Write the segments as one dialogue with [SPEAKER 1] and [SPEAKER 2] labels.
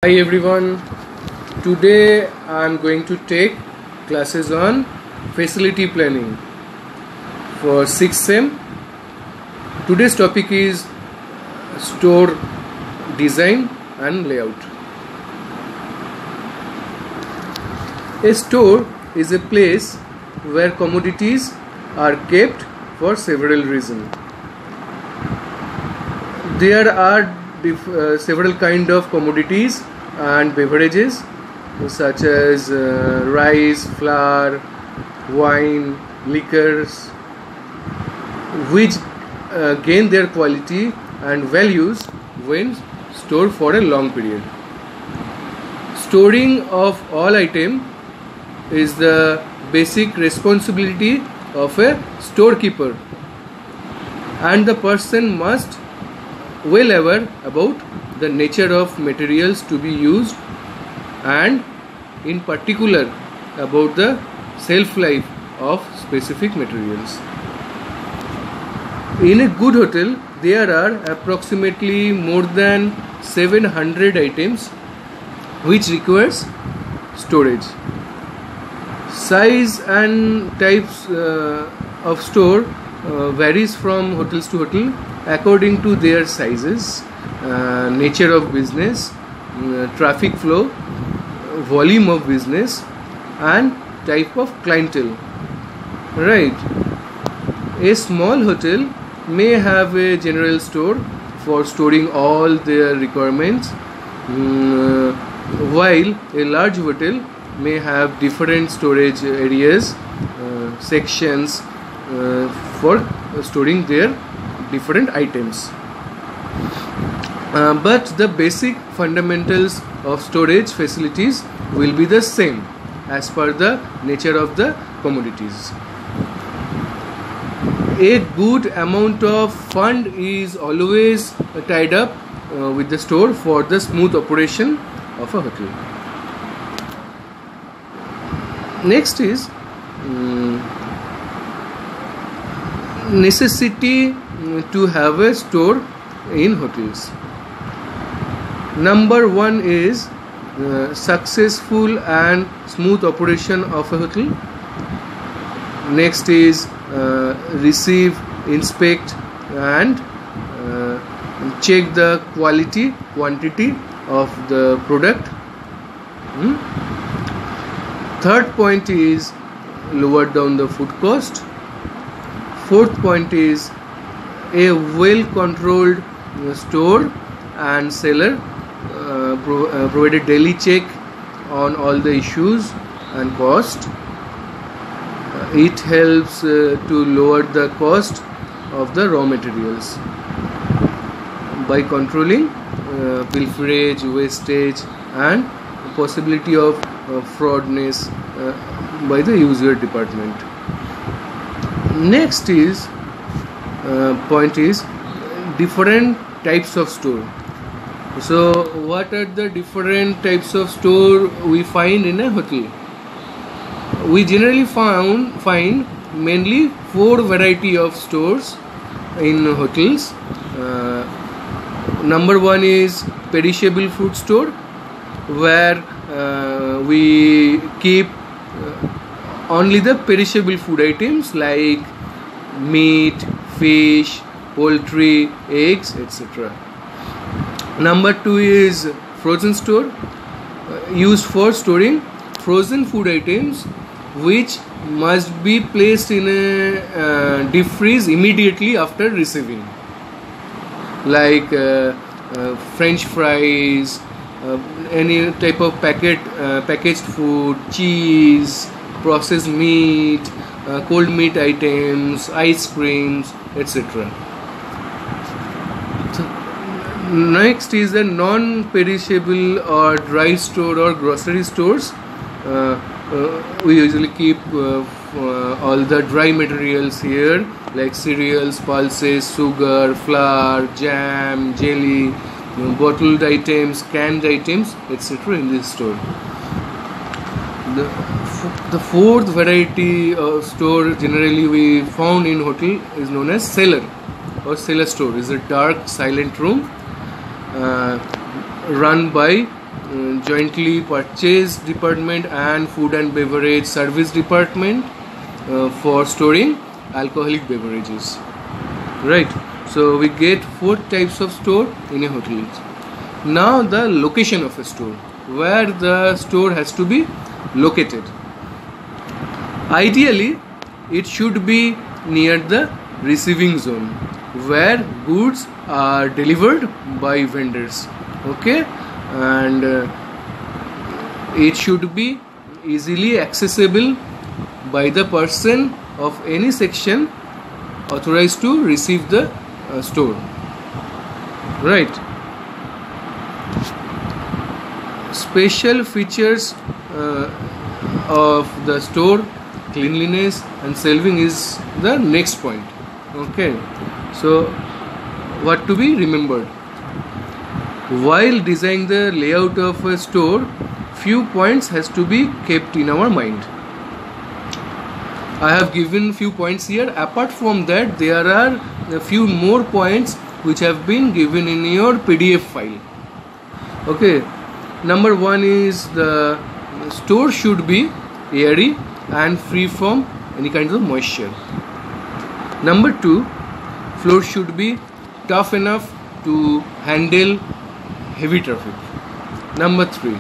[SPEAKER 1] Hi everyone, today I am going to take classes on facility planning for 6th sem. Today's topic is store design and layout. A store is a place where commodities are kept for several reasons. There are several kind of commodities and beverages such as rice, flour, wine, liquors, which gain their quality and values when stored for a long period. Storing of all items is the basic responsibility of a storekeeper, and the person must well aware about the nature of materials to be used and in particular about the shelf life of specific materials. In a good hotel, there are approximately more than 700 items which requires storage. Size and types of store varies from hotels to hotel according to their sizes, nature of business, traffic flow, volume of business, and type of clientele. Right. A small hotel may have a general store for storing all their requirements, while a large hotel may have different storage areas, sections for storing their different items. But the basic fundamentals of storage facilities will be the same as per the nature of the commodities. A good amount of fund is always tied up with the store for the smooth operation of a hotel. Next is necessity to have a store in hotels. Number one is successful and smooth operation of a hotel. Next is receive, inspect and check the quality, quantity of the product. Third point is lower down the food cost. Fourth point is a well controlled store and seller provide a daily check on all the issues and cost. It helps to lower the cost of the raw materials by controlling pilferage, wastage and possibility of fraudness by the user department. Next is point is different types of store. So what are the different types of store we find in a hotel? We generally find mainly 4 variety of stores in hotels. Number one is perishable food store, where we keep only the perishable food items like meat, fish, poultry, eggs, etc. Number 2 is frozen store, used for storing frozen food items which must be placed in a deep freeze immediately after receiving, like French fries, any type of packaged food, cheese, processed meat, cold meat items, ice creams, etc. Next is the non-perishable or dry store or grocery stores. We usually keep all the dry materials here like cereals, pulses, sugar, flour, jam, jelly, bottled items, canned items, etc. in this store. The fourth variety of store generally we found in hotel is known as cellar or cellar store. Is a dark silent room run by jointly purchase department and food and beverage service department for storing alcoholic beverages. Right. So we get 4 types of store in a hotel. Now the location of a store, where the store has to be located. Ideally, it should be near the receiving zone, where goods are delivered by vendors. Okay, and it should be easily accessible by the person of any section authorized to receive the store. Right. Special features of the store, cleanliness and shelving is the next point. Okay, so what to be remembered? While designing the layout of a store, few points has to be kept in our mind. I have given few points here. Apart from that, there are a few more points which have been given in your PDF file. Okay, number 1 is the store should be airy and free from any kind of moisture. Number 2, floor should be tough enough to handle heavy traffic. Number 3,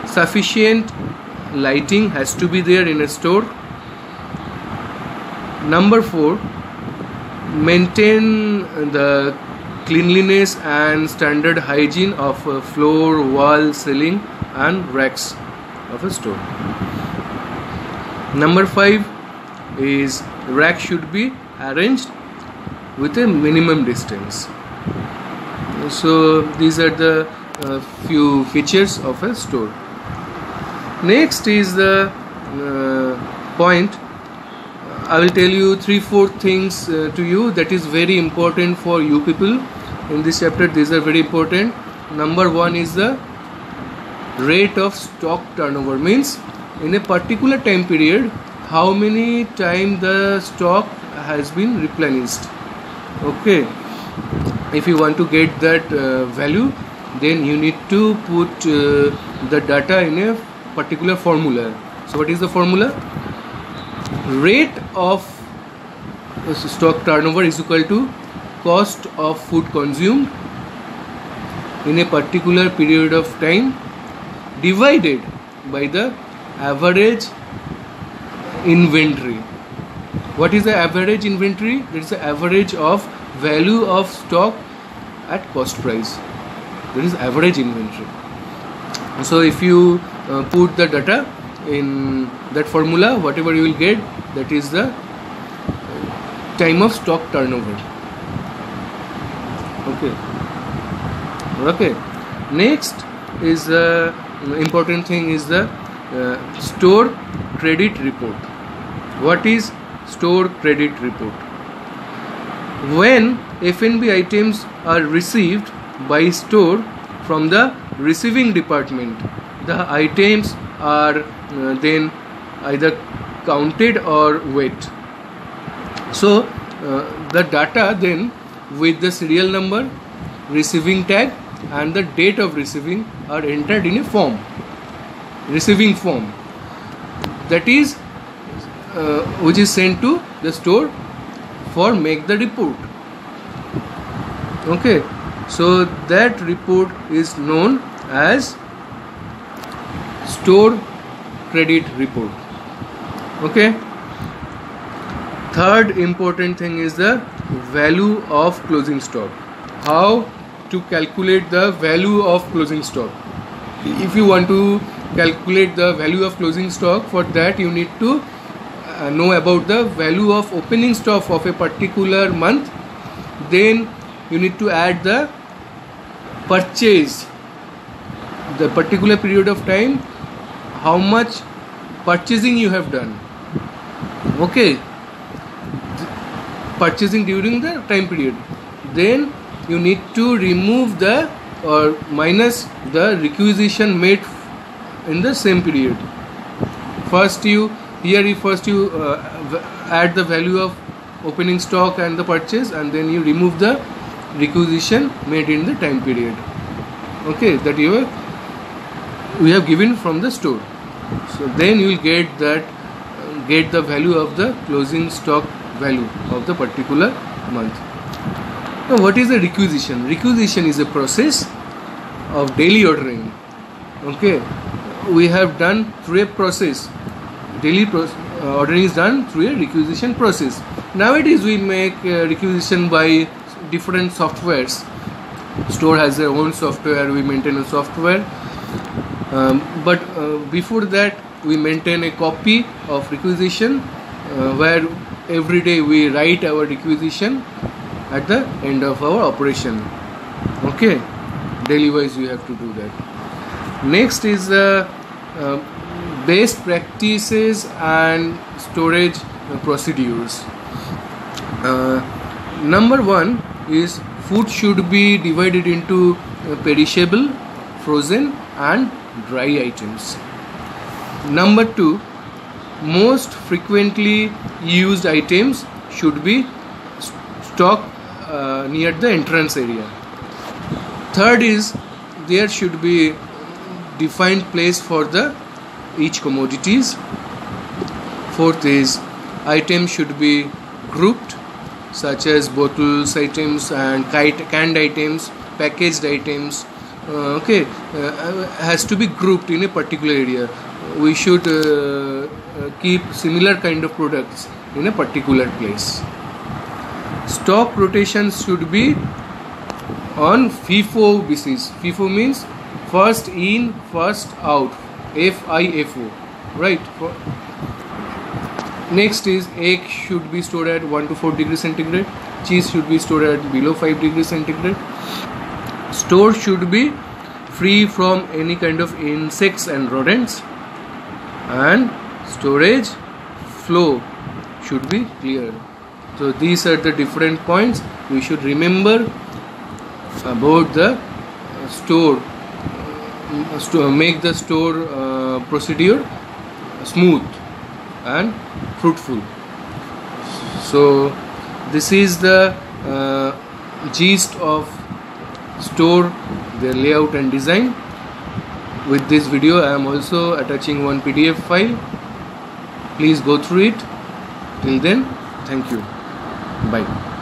[SPEAKER 1] sufficient lighting has to be there in a store. Number 4, maintain the cleanliness and standard hygiene of floor, wall, ceiling and racks of a store. Number 5 is rack should be arranged with a minimum distance. So these are the few features of a store. Next is the point. I will tell you 3-4 things to you that is very important for you people in this chapter. These are very important. Number 1 is the rate of stock turnover, means in a particular time period how many times the stock has been replenished. Okay, if you want to get that value, then you need to put the data in a particular formula. So what is the formula? Rate of stock turnover is equal to cost of food consumed in a particular period of time divided by the average inventory. What is the average inventory? That is the average of value of stock at cost price. That is average inventory. So if you put the data in that formula, whatever you will get, that is the time of stock turnover. Okay. Next is the important thing is the store credit report. What is store credit report? When F&B items are received by store from the receiving department, the items are then either counted or weighed. So the data then with the serial number, receiving tag and the date of receiving are entered in a form, receiving form, that is which is sent to the store for make the report. Okay, so that report is known as store credit report. Okay. Third important thing is the value of closing stock. How to calculate the value of closing stock? If you want to calculate the value of closing stock, for that you need to know about the value of opening stock of a particular month. Then you need to add the purchase, the particular period of time, how much purchasing you have done. Okay, purchasing during the time period. Then you need to remove the or minus the requisition made in the same period. First you add the value of opening stock and the purchase, and then you remove the requisition made in the time period. Okay, that you have we have given from the store. So then you will get the value of the closing stock value of the particular month. Now, what is the requisition? Requisition is a process of daily ordering. Okay, we have done through a process. Daily ordering is done through a requisition process. Nowadays we make requisition by different softwares. Store has their own software, we maintain a software, but before that we maintain a copy of requisition where every day we write our requisition at the end of our operation. Okay, daily wise we have to do that. Next is best practices and storage procedures. Number one is food should be divided into perishable, frozen and dry items. Number two, most frequently used items should be stocked near the entrance area. Third is there should be defined place for each commodities. Fourth is items should be grouped, such as bottles items and canned items, packaged items. Has to be grouped in a particular area. We should keep similar kind of products in a particular place. Stock rotation should be on FIFO basis. FIFO means first in, first out. FIFO, right? Next is egg should be stored at 1 to 4 degrees centigrade. Cheese should be stored at below 5 degrees centigrade. Store should be free from any kind of insects and rodents, and storage flow should be clear. So these are the different points we should remember about the store, to make the store procedure smooth and fruitful. So this is the gist of store, their layout and design. With this video I am also attaching one PDF file. Please go through it. Till then, thank you. Bye.